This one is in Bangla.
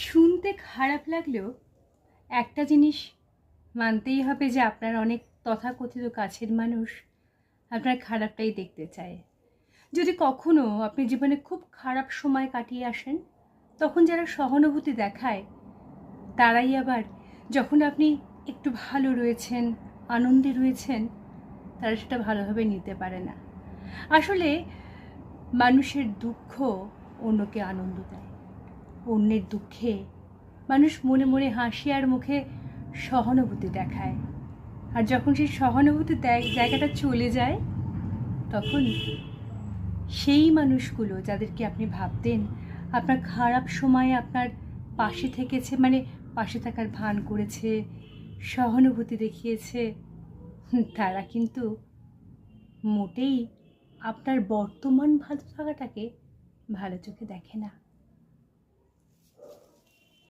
শুনতে খারাপ লাগলেও একটা জিনিস মানতেই হবে যে আপনার অনেক তথাকথিত কাছের মানুষ আপনার খারাপটাই দেখতে চায়। যদি কখনো আপনি জীবনে খুব খারাপ সময় কাটিয়ে আসেন, তখন যারা সহানুভূতি দেখায় তারাই আবার যখন আপনি একটু ভালো রয়েছেন, আনন্দে রয়েছেন, তারা সেটা ভালোভাবে নিতে পারে না। আসলে মানুষের দুঃখ অন্যকে আনন্দ দেয়, অন্যের দুঃখে মানুষ মনে মনে হাসি আর মুখে সহানুভূতি দেখায়। আর যখন সেই সহানুভূতি জায়গাটা চলে যায়, তখন সেই মানুষগুলো যাদেরকে আপনি ভাবতেন আপনার খারাপ সময়ে আপনার পাশে থেকেছে, মানে পাশে থাকার ভান করেছে, সহানুভূতি দেখিয়েছে, তারা কিন্তু মোটেই আপনার বর্তমান ভালো থাকাটাকে ভালো চোখে দেখে না।